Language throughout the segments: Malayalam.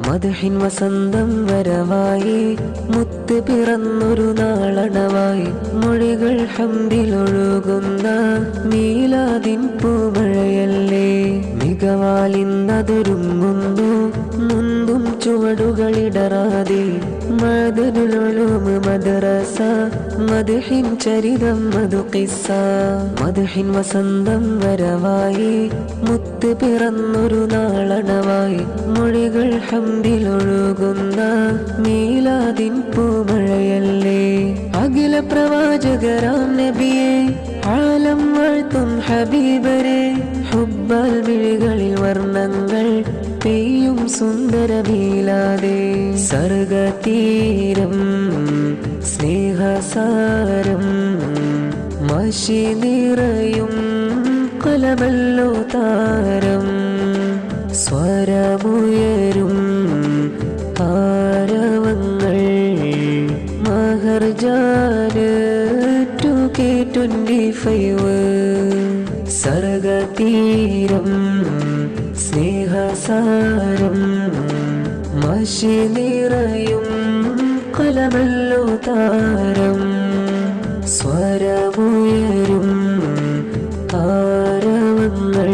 മദ്ഹിൻ വസന്തം വരവായി മുത്ത് പിറന്നൊരു നാളണവായി മൊഴികൾ ഹംദിലൊഴുകുന്ന മീലാദിൻ പൂമഴയല്ലേ മികവാലിന്നതൊരുങ്ങുന്നു മുന്തും ചുവടുകളിടറാതെ മഅ്ദനുൽ ഉലൂം മദ്റസ മദ്ഹിൻ ചരിതം മധു ഖിസ്സ മദ്ഹിൻ വസന്തം വരവായി മുത്ത് പിറന്നൊരു നാളണവായി മൊഴികൾ ഹംദിലൊഴുകുന്ന മീലാദിൻ പൂമഴയല്ലേ അഖില പ്രവാചകരാം നബിയെ ആലം വാഴ്ത്തും ഹബീബരെ ഹുബ്ബാൽ മിഴികളിൽ വർണ്ണങ്ങൾ പെയ്യും സുന്ദര മീലാദേ സർഗതീരം സ്നേഹസാരം മഷി നിറയും കലമല്ലോ താരം സ്വരമുയരും ആരവങ്ങൾ മഹർജാന് 2K25 സർഗതീരം സ്നേഹസാരം മഷി നിറയും കലമല്ലോ താരം സ്വരമുയരും ആരവങ്ങൾ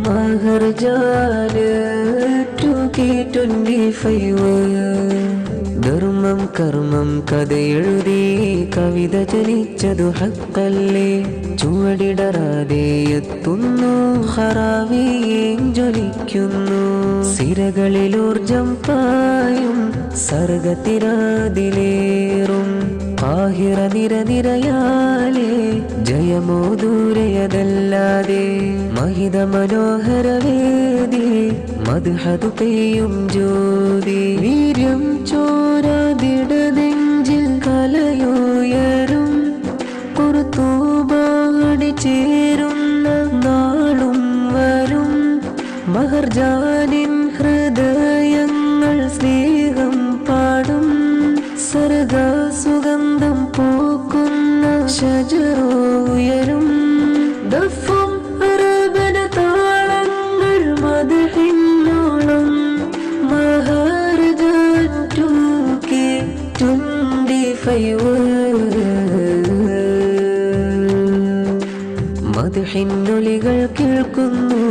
മഹർജാന് 2K25 ധർമ്മം കർമ്മം കഥയെഴുതി കവിത ജനിച്ചതു ഹക്കല്ലേ ചുവടിടറാതെ എത്തുന്നു ഹറാവിയേം ജ്വലിക്കുന്നു സിരകളിലൂർജം പായും സർഗത്തിരാതിലേറും ആഹിറ നിരനിരയാലേ ജയമോ ദൂരയതല്ലാതെ മഹിത മനോഹര വേദി മദ്ഹതു പെയ്യും ജ്യോതി വീര്യം ചോരാതിടനെഞ്ചിൽ കലയുയരും പുറത്തൂപാടി ചേരുന്ന നാളും വരും മഹർജാനിൻ ഹൃദയങ്ങൾ സ്നേഹം പാടും സർഗ സുഗന്ധം പൂക്കുന്ന ശജറോ ഉയരും ദഫും അറബന താളങ്ങൾ മദ്ഹിന്നോളം മഹർജാൻ 2K25 മദ്ഹിന്നൊലികൾ കേൾക്കുന്നു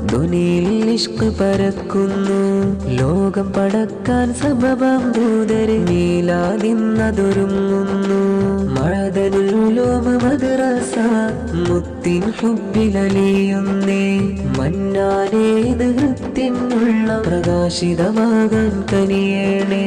ധ്വനിയിൽ ഇഷ്ക് പരക്കുന്നു ലോകം പടക്കാൻ സബബാം ദൂതരെ മീലാദിന്നതൊരുങ്ങുന്നു മഅ്ദനുൽ ഉലൂം മദ്റസ മുത്തിൻ ഹുബ്ബിലലിയുന്നേ മന്നാനേത് ഹൃത്തിനുള്ള പ്രകാശിതമാകാൻ കനിയേണേ